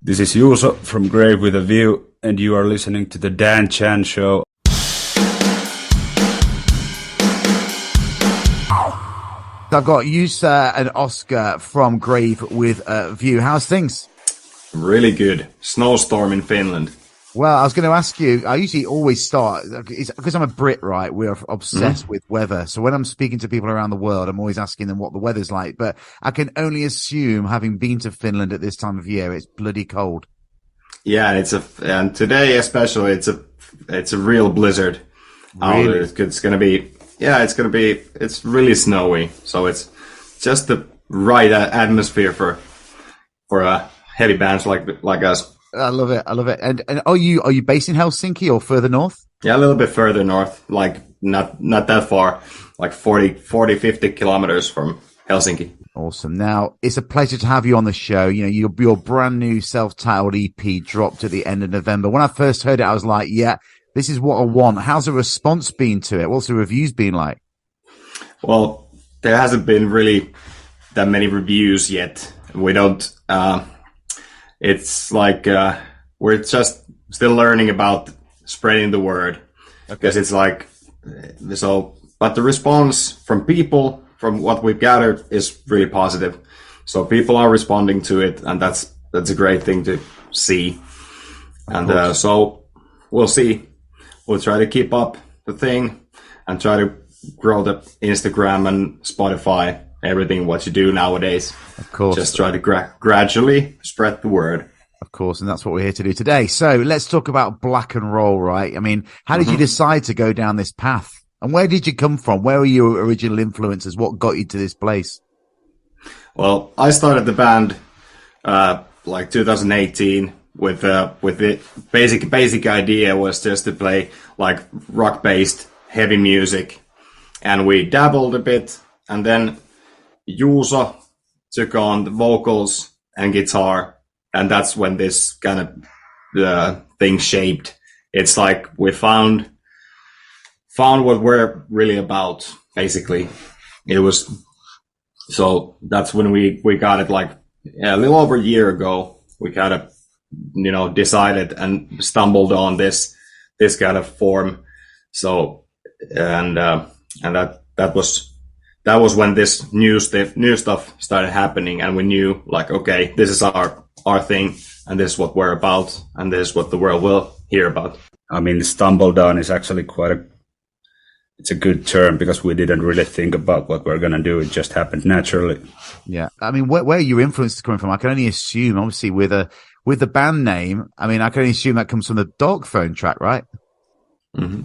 This is Juuso from Grave with a View, and you are listening to the Dan Chan Show. I've got Juuso and Oskar from Grave with a View. How's things? Really good. Snowstorm in Finland. Well, I was going to ask you, I usually always start, because I'm a Brit, right? We're obsessed with weather. So when I'm speaking to people around the world, I'm always asking them what the weather's like. But I can only assume, having been to Finland at this time of year, it's bloody cold. Yeah, and today especially, it's a real blizzard. Really? It's going to be, it's really snowy. So it's just the right atmosphere for heavy bands like us. I love it. I love it. And are you based in Helsinki or further north? Yeah, a little bit further north, like not that far, like 40, 50 kilometers from Helsinki. Awesome. Now, it's a pleasure to have you on the show. You know, your brand new self-titled EP dropped at the end of November. When I first heard it, I was like, yeah, this is what I want. How's the response been to it? What's the reviews been like? Well, there hasn't been really that many reviews yet. We don't, it's like we're just still learning about spreading the word, because it's like so. But the response from people, from what we've gathered, is really positive. So people are responding to it, and that's a great thing to see. And so we'll see. We'll try to keep up the thing and try to grow the Instagram and Spotify. Everything what you do nowadays. Of course. Just try to gradually spread the word. Of course, and that's what we're here to do today. So let's talk about black and roll, right? I mean, how did you decide to go down this path? And where did you come from? Where were your original influences? What got you to this place? Well, I started the band like 2018 with the basic idea was just to play like rock-based heavy music. And we dabbled a bit, and then Juuso took on the vocals and guitar, and that's when this kind of thing shaped. It's like we found what we're really about, basically. It was, so that's when we got it, like a little over a year ago. We kind of, decided and stumbled on this kind of form. So, and that was when this new stuff started happening, and we knew, like, okay, this is our thing, and this is what we're about, and this is what the world will hear about. I mean, stumbled on is actually it's a good term, because we didn't really think about what we're going to do. It just happened naturally. Yeah. I mean, where are your influences coming from? I can only assume, obviously, with the band name, I mean, I can only assume that comes from the Dark Throne track, right? Mm-hmm.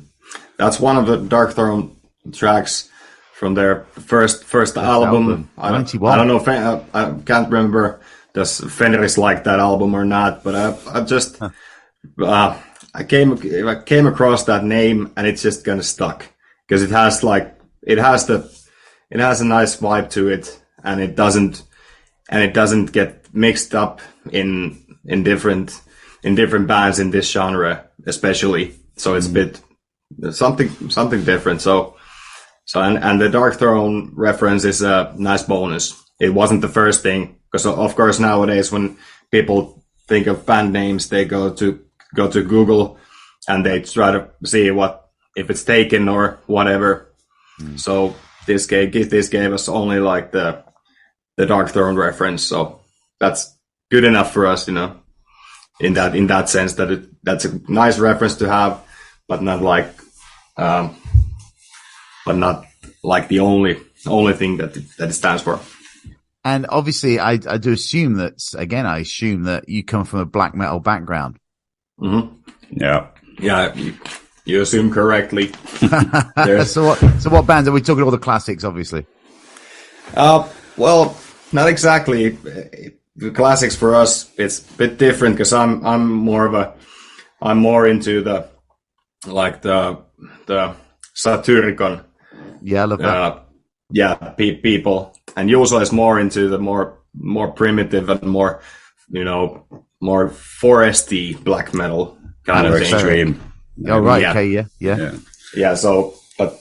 That's one of the Dark Throne tracks from their first album. I don't know if I can't remember does Fenris like that album or not, but I came across that name, and it's just kind of stuck, because it has a nice vibe to it, and it doesn't get mixed up in different bands in this genre, especially. So it's a bit something different. So and the Dark Throne reference is a nice bonus. It wasn't the first thing, because of course nowadays when people think of band names, they go to Google and they try to see if it's taken or whatever. So this gave us only like the Dark Throne reference. So that's good enough for us, in that sense, that's a nice reference to have, but not like the only thing that it stands for. And obviously, I do assume that you come from a black metal background. Mm-hmm. Yeah, you assume correctly. So what bands are we talking? All the classics, obviously. Well, not exactly. The classics for us, it's a bit different, because I'm more into the Satyricon. Yeah, I love that. People, and Juuso is more into the more primitive and more foresty black metal kind of thing. Extreme. Oh, right. Yeah. Okay. Yeah. So, but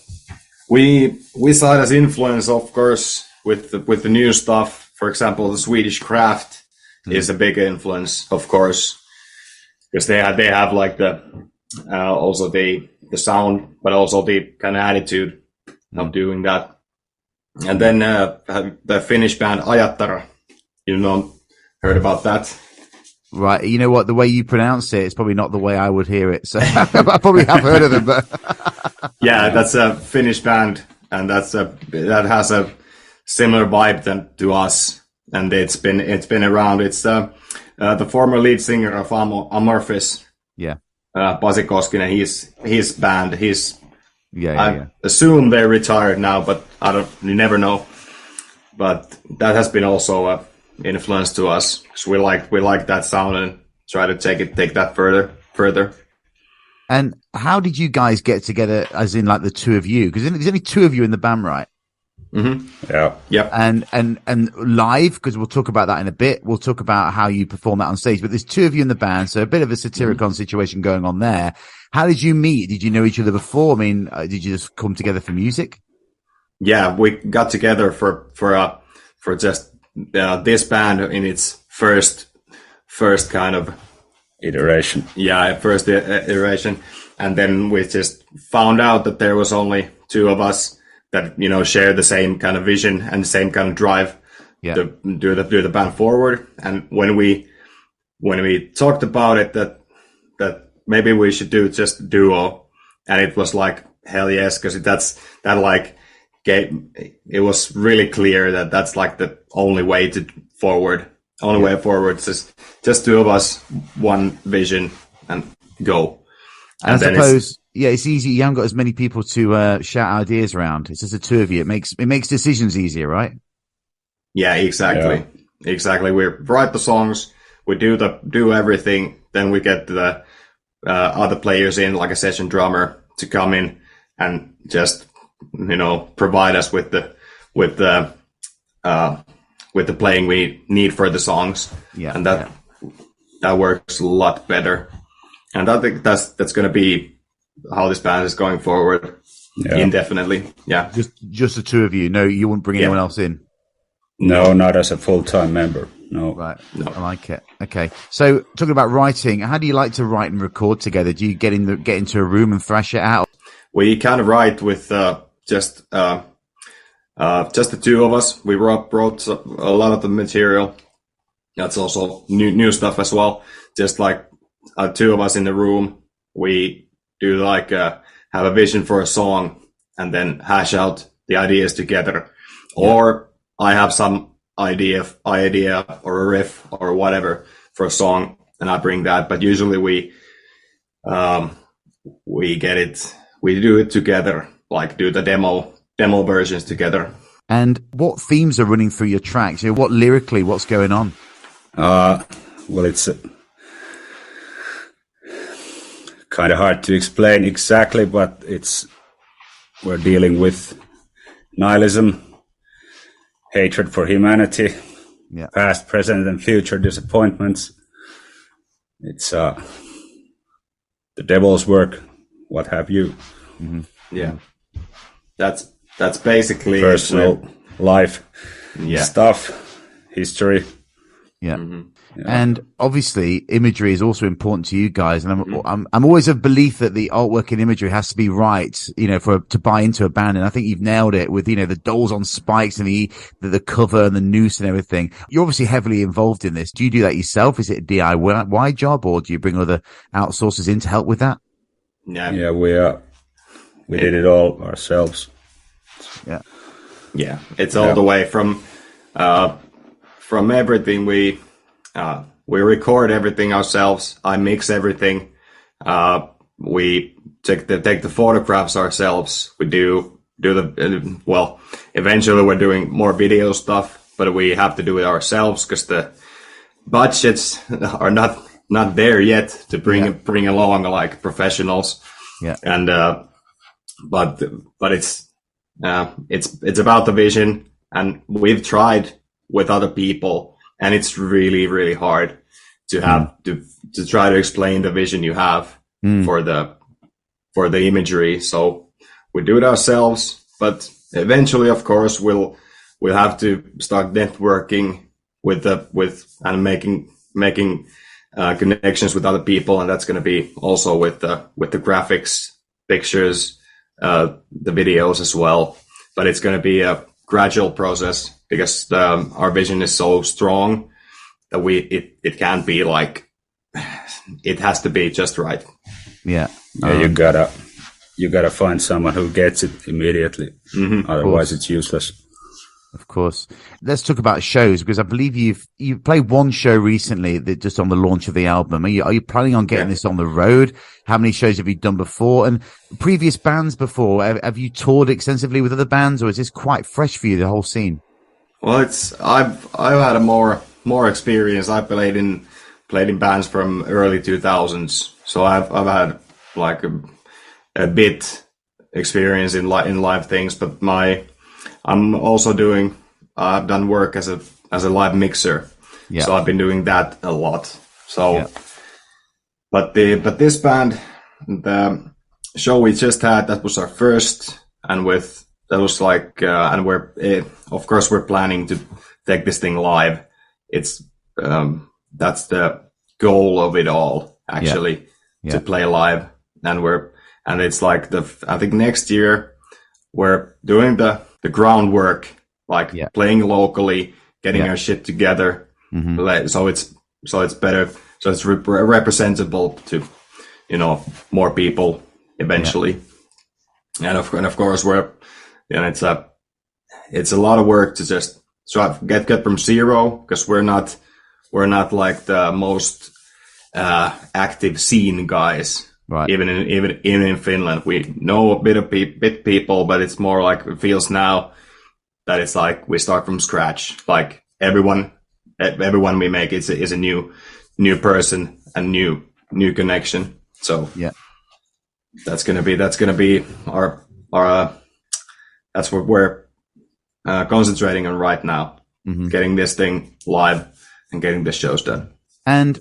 we saw it as influence, of course, with the new stuff. For example, the Swedish craft is a big influence, of course, because they have like the also the sound, but also the kind of attitude of doing that. And then the Finnish band Ajattara, heard about that? Right. You know what? The way you pronounce it is probably not the way I would hear it. So I probably have heard of them, but yeah, that's a Finnish band, and that has a similar vibe to us, and it's been around. It's the former lead singer of Amorphis, yeah, Pasi Koskinen. His band. I assume they're retired now, but you never know. But that has been also a influence to us, because we like that sound and try to take that further. And how did you guys get together, as in like the two of you? Because there's only two of you in the band, right? Mm-hmm. Yeah. Yep. And live, because we'll talk about that in a bit. We'll talk about how you perform that on stage. But there's two of you in the band, so a bit of a Satyricon situation going on there. How did you meet? Did you know each other before? I mean, did you just come together for music? Yeah, we got together for just this band in its first kind of Iteration. Yeah, first iteration, and then we just found out that there was only two of us that share the same kind of vision and the same kind of drive to do the band forward. And when we talked about it, that maybe we should do just a duo, and it was like hell yes, because it was really clear that that's like the only way forward. Way forward is just two of us, one vision, and go. And I suppose, it's easy. You haven't got as many people to shout ideas around. It's just the two of you. It makes decisions easier, right? Yeah, exactly. Yeah. Exactly. We write the songs, we do everything, then we get the other players in, like a session drummer, to come in and just provide us with the playing we need for the songs. Yeah, and that works a lot better. And I think that's going to be how this band is going forward indefinitely. Yeah, just the two of you. No, you wouldn't bring anyone else in. No, not as a full-time member. No. Right. No. I like it. Okay. So talking about writing, how do you like to write and record together? Do you get into a room and thrash it out? We kind of write with just the two of us. We wrote a lot of the material. That's also new stuff as well. Just like two of us in the room, we do like have a vision for a song and then hash out the ideas together. Yeah. Or I have some idea or a riff or whatever for a song, and I bring that. But usually we do it together, like do the demo versions together. And what themes are running through your tracks? What lyrically, what's going on? Well, it's kind of hard to explain exactly, but we're dealing with nihilism, hatred for humanity, past, present, and future disappointments. It's the devil's work, what have you. Mm-hmm. Yeah, that's basically personal life stuff, history. Yeah. Mm-hmm. Yeah. And obviously imagery is also important to you guys. And I'm always of belief that the artwork and imagery has to be right, to buy into a band. And I think you've nailed it with, the dolls on spikes and the cover and the noose and everything. You're obviously heavily involved in this. Do you do that yourself? Is it a DIY job, or do you bring other outsourcers in to help with that? Yeah, we did it all ourselves. Yeah. Yeah. It's all the way from everything. We record everything ourselves. I mix everything. We take the photographs ourselves. We do eventually we're doing more video stuff, but we have to do it ourselves because the budgets are not there yet to bring along like professionals. Yeah. And but it's about the vision, and we've tried with other people, and it's really, really hard to have to try to explain the vision you have for the imagery. So we do it ourselves, but eventually, of course, we'll have to start networking and making connections with other people, and that's going to be also with the graphics, pictures, the videos as well. But it's going to be a gradual process because our vision is so strong that it can't be like, it has to be just right. Yeah. You gotta find someone who gets it immediately. Otherwise it's useless. Of course. Let's talk about shows, because I believe you've played one show recently that just on the launch of the album. Are you planning on getting this on the road? How many shows have you done before? And previous bands before, have you toured extensively with other bands, or is this quite fresh for you, the whole scene? Well, I've had a more experience. I played in bands from early 2000s, so I've had like a bit experience in live things. But I'm also I've done work as a live mixer, so I've been doing that a lot. So, but this band, the show we just had, that was our first, and of course we're planning to take this thing live. It's that's the goal of it all, actually, to play live, and it's like I think next year we're doing the groundwork, like playing locally, getting our shit together, so it's better, so it's representable to more people eventually, and of course it's a lot of work to just get from zero, because we're not like the most active scene guys. Right. Even in Finland, we know a bit people, but it's more like, it feels now that it's like we start from scratch. Like everyone we make is a new person and new connection. So that's gonna be our that's what we're concentrating on right now, getting this thing live and getting the shows done. And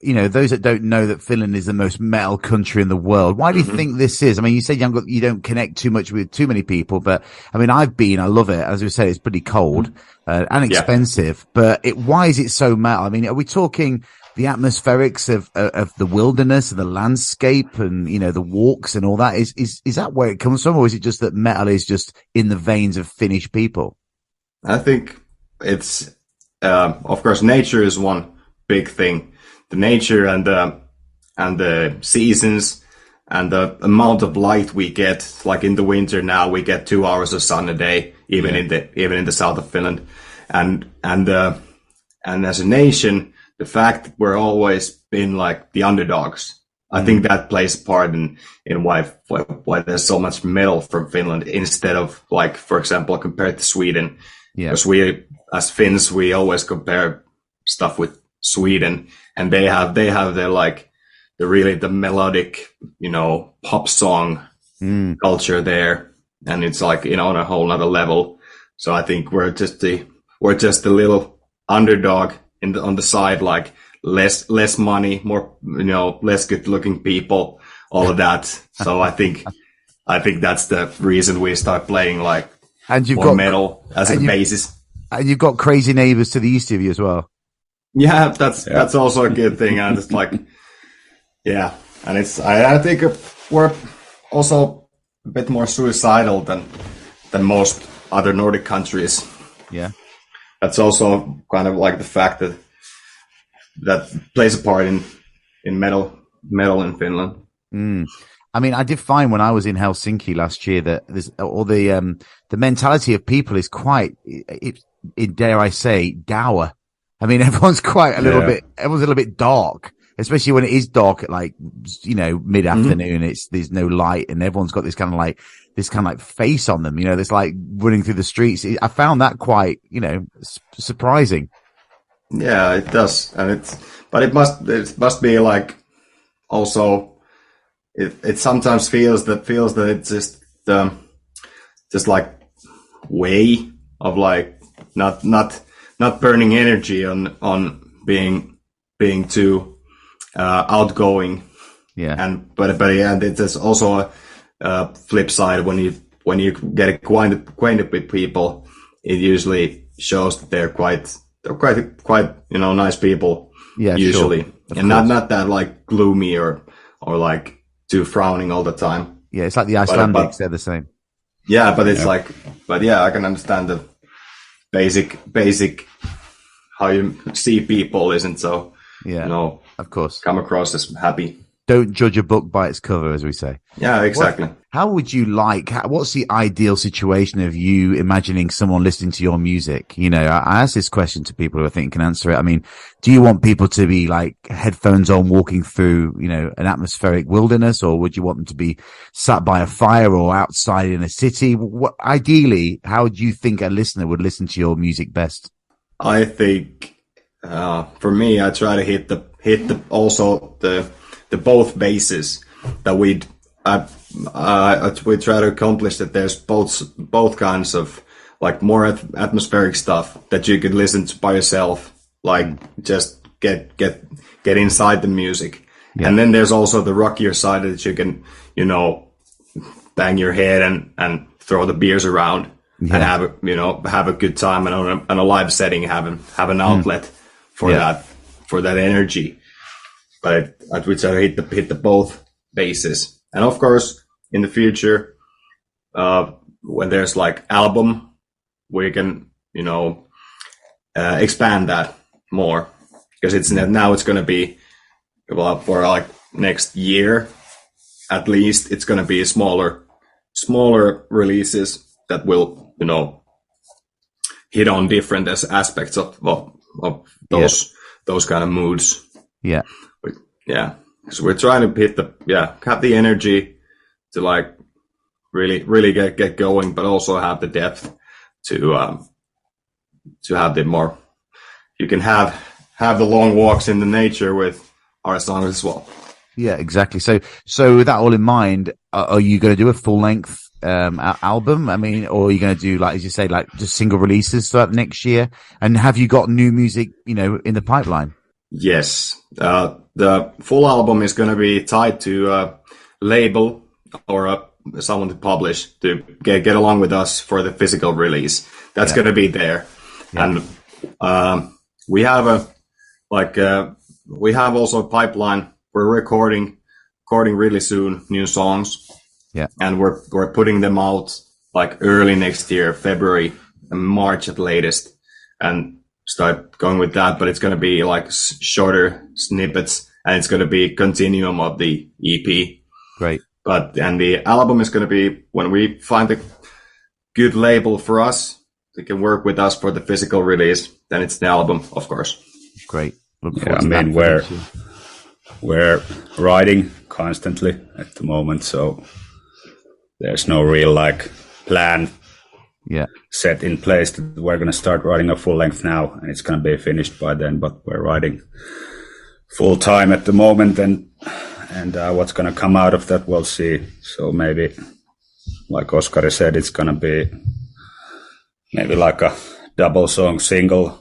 those that don't know that Finland is the most metal country in the world, why do you think this is? I mean, you said you don't connect too much with too many people, but I mean, I love it. As we said, it's pretty cold and expensive, but why is it so metal? I mean, are we talking the atmospherics of the wilderness and the landscape and, the walks and all that? Is that where it comes from? Or is it just that metal is just in the veins of Finnish people? I think it's, of course, nature is one big thing. The nature and the seasons and the amount of light we get. Like in the winter now, we get 2 hours of sun a day, even in the south of Finland. And as a nation, the fact that we're always been like the underdogs, I think that plays a part in why there's so much metal from Finland instead of, like, for example, compared to Sweden. Because we, as Finns, we always compare stuff with Sweden, and they have their like the melodic, pop song culture there, and it's like, on a whole nother level. So I think we're just a little underdog on the side, like less money, more, less good looking people, all of that. So I think that's the reason we start playing like more metal as a basis. And you've got crazy neighbors to the east of you as well. Yeah, that's also a good thing, and it's like, and it's I think we're also a bit more suicidal than most other Nordic countries. Yeah, that's also kind of like the fact that plays a part in metal in Finland. I mean, I did find when I was in Helsinki last year that the mentality of people is quite, dare I say, dour. I mean, everyone's everyone's a little bit dark, especially when it is dark at like, mid-afternoon. There's no light, and everyone's got this kind of like face on them, that's like running through the streets. I found that quite, surprising. Yeah, it does. And it must be like, also, it sometimes feels that it's just like way of like, not burning energy on being too outgoing. But it's also a flip side when you get acquainted with people. It usually shows that they're quite they're quite nice people. Yeah, usually, sure. and not that like gloomy or like too frowning all the time. Yeah, it's like the Icelandics; they're the same. Yeah, but it's I can understand the basic how you see people isn't so. Of course, come across as happy. Don't judge a book by its cover, as we say. Yeah, exactly. How would you what's the ideal situation of you imagining someone listening to your music? I ask this question to people who I think can answer it. I mean, do you want people to be like headphones on walking through, an atmospheric wilderness, or would you want them to be sat by a fire or outside in a city? Ideally, how do you think a listener would listen to your music best? I think, for me, I try to hit the both bases that we try to accomplish, that there's both kinds of like more atmospheric stuff that you could listen to by yourself, like just get inside the music. Yeah. And then there's also the rockier side that you can, bang your head and throw the beers around and have a good time, and on a live setting have an outlet for that energy. But I would say hit the both bases. And of course, in the future, when there's like album, we can, expand that more, because it's going to be, well, for like next year, at least, it's going to be smaller releases that will, hit on different aspects of those kind of moods. Yeah. Yeah, so we're trying to have the energy to like really get going, but also have the depth to have the more. You can have the long walks in the nature with our songs as well. Yeah, exactly. So with that all in mind, are you going to do a full length album? I mean, or are you going to do, like as you say, like just single releases throughout next year? And have you got new music, in the pipeline? Yes. The full album is going to be tied to a label or someone to publish to get along with us for the physical release. That's going to be there. Yeah. And we have we have also a pipeline. We're recording really soon new songs. Yeah. And we're putting them out like early next year, February and March at latest, and start going with that. But it's going to be like shorter snippets, and it's going to be continuum of the EP. Great. And the album is going to be, when we find a good label for us, they can work with us for the physical release, then it's the album, of course. Great. We're writing constantly at the moment, so there's no real plan set in place. We're going to start writing a full length now, and it's going to be finished by then, but we're writing full time at the moment, and what's going to come out of that, we'll see. So maybe, like Oskari said, it's going to be maybe like a double song single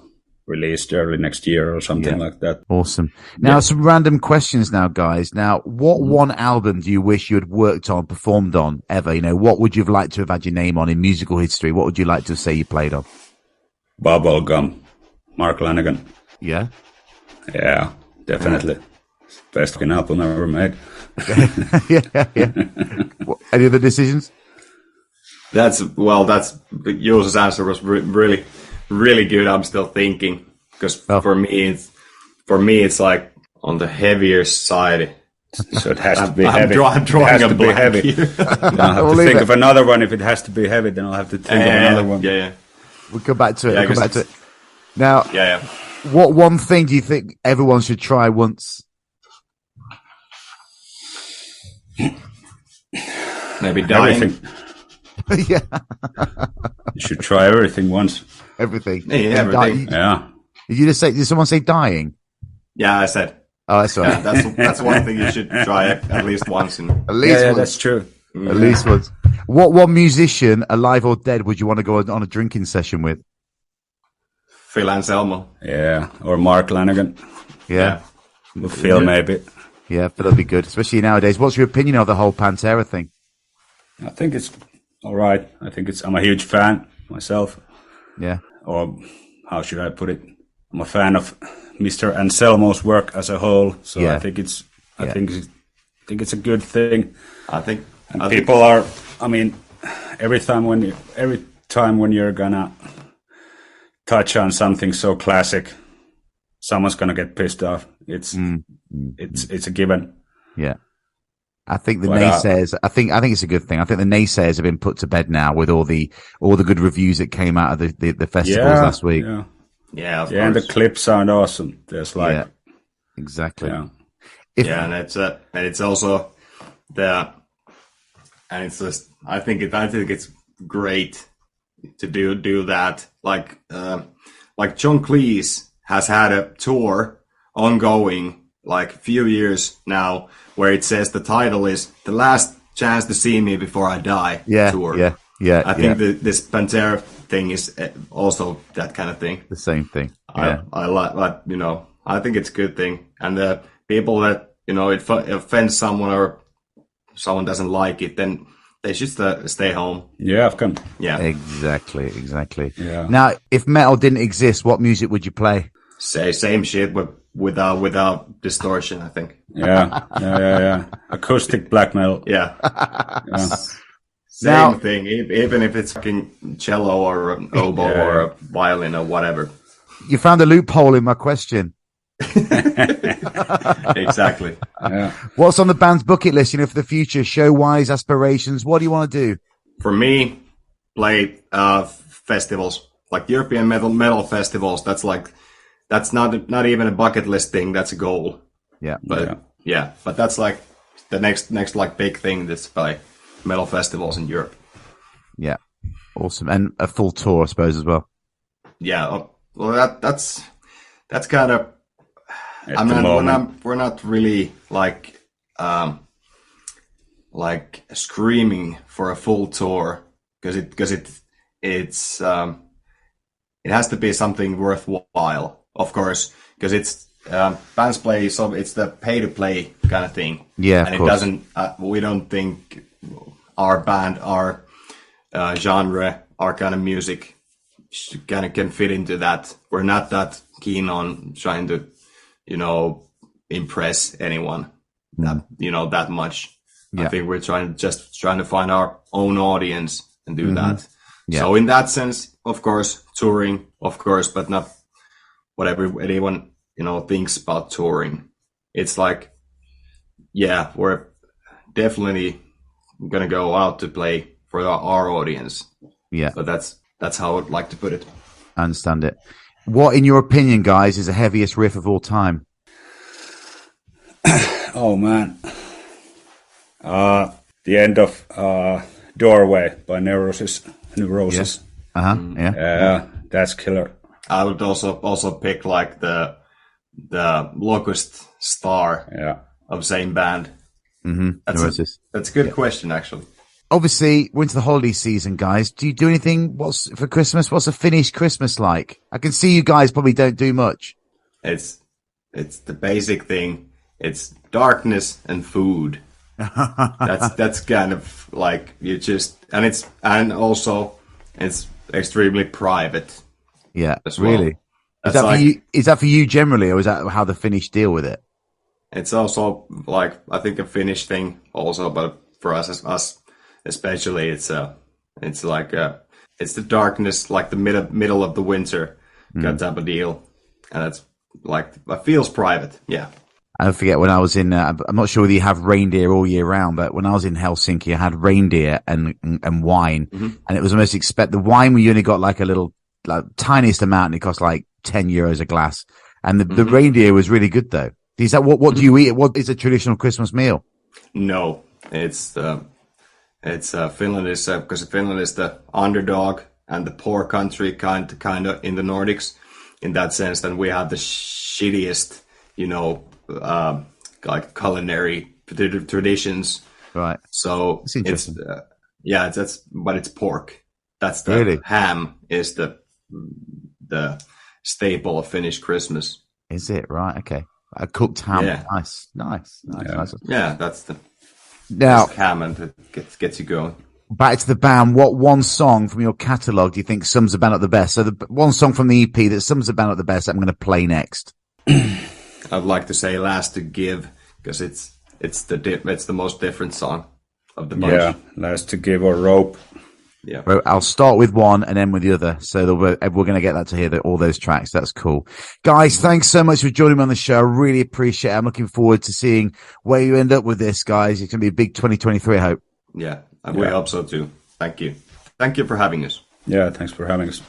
released early next year or something like that. Awesome. Now, some random questions now, guys. Now, what one album do you wish you had worked on, performed on ever? What would you have liked to have had your name on in musical history? What would you like to say you played on? Bubblegum, Mark Lanegan. Yeah? Yeah, definitely. Best fucking album ever made. yeah. Any other decisions? That's Juuso's answer was really, really good. I'm still thinking, because for me it's like on the heavier side. So it has to be heavy. I'm drawing a blank heavy. I'll have to think of another one. If it has to be heavy, then I'll have to think of another one. Yeah. We'll come back to it. Now, yeah. What one thing do you think everyone should try once? Maybe dying. Everything. Yeah. You should try everything once. Everything. Yeah, everything. Did someone say dying? Yeah, I said. Oh, that's right. That's one thing you should try at least once. At least once. That's true. At least once. What one musician, alive or dead, would you want to go on a drinking session with? Phil Anselmo. Yeah, or Mark Lanegan. Yeah. Phil, maybe. Yeah, that'd be good, especially nowadays. What's your opinion of the whole Pantera thing? I think it's all right. I'm a huge fan myself. Yeah. Or how should I put it? I'm a fan of Mr. Anselmo's work as a whole, so I think it's a good thing. People are. I mean, every time when you're gonna touch on something so classic, someone's gonna get pissed off. It's a given. Yeah. I think the naysayers. I think it's a good thing. I think the naysayers have been put to bed now with all the good reviews that came out of the festivals last week. Yeah, and the clips sound awesome. There's exactly. And it's also the, and it's just I think it's great to do that. Like John Cleese has had a tour ongoing like a few years now, where it says the title is "The Last Chance to See Me Before I Die" tour. I think this Pantera thing is also that kind of thing. The same thing. I like, I think it's a good thing. And the people that, it offends someone or someone doesn't like it, then they should stay home. Yeah, I've come. Yeah, exactly. Yeah. Now, if metal didn't exist, what music would you play? Same shit, but without distortion, I think. Yeah. Acoustic black metal. Yeah. Same thing, even if it's fucking cello or an oboe or a violin or whatever. You found a loophole in my question. Exactly. Yeah. What's on the band's bucket list, for the future, show-wise, aspirations? What do you want to do? For me, play festivals, like European metal festivals. That's not even a bucket list thing. That's a goal. Yeah. But that's like the next like big thing that's by metal festivals in Europe. Yeah. Awesome. And a full tour, I suppose, as well. Yeah. Well, that's kind of, we're not really like screaming for a full tour because it has to be something worthwhile, of course, because it's bands play, so it's the pay to play kind of thing. Yeah, and it doesn't. We don't think our band, our genre, our kind of music kind of can fit into that. We're not that keen on trying to, impress anyone that much. Yeah. I think we're trying to find our own audience and do that. Yeah. So in that sense, of course, touring, of course, but not whatever anyone, thinks about touring. It's like, yeah, we're definitely going to go out to play for our audience. Yeah. But that's how I'd like to put it. I understand it. What, in your opinion, guys, is the heaviest riff of all time? Oh, man. The end of Doorway by Neurosis. Yeah. Yeah, that's killer. I would also pick like the Locust Star of same band. Mm-hmm. That's a good question, actually. Obviously, we're into the holiday season, guys. Do you do anything for Christmas? What's a Finnish Christmas like? I can see you guys probably don't do much. It's the basic thing. It's darkness and food. That's kind of like you just, and also it's extremely private. Yeah, as well. Really. Is that for you generally, or is that how the Finnish deal with it? It's also like, I think, a Finnish thing also, but for us especially, it's like it's the darkness, like the middle of the winter kind of type of deal, and it's like it feels private. Yeah. I don't forget when I was in, I'm not sure whether you have reindeer all year round, but when I was in Helsinki, I had reindeer and wine, and it was almost the wine we only got like a little, like tiniest amount, and it cost like €10 a glass, and the reindeer was really good though. Is that what do you eat? What is a traditional Christmas meal? No, it's Finland is because Finland is the underdog and the poor country kind of in the Nordics in that sense. Then we have the shittiest, like culinary traditions. Right. So it's but it's pork. That's the really? Ham is the staple of Finnish Christmas. Is it right? Okay. A cooked ham. Yeah. Nice. Yeah, that's the now ham, and it gets you going. back to the band, what one song from your catalogue do you think sums the band up the best? So the one song from the EP that sums the band up the best, I'm going to play next. I'd like to say "Last to Give" because it's the most different song of the bunch. Yeah, "Last to Give" or "Rope." Yeah, well, I'll start with one and end with the other. So we're going to get that to hear all those tracks. That's cool. Guys, thanks so much for joining me on the show. I really appreciate it. I'm looking forward to seeing where you end up with this, guys. It's going to be a big 2023, I hope. Yeah, I really hope so too. Thank you. Thank you for having us. Yeah, thanks for having us.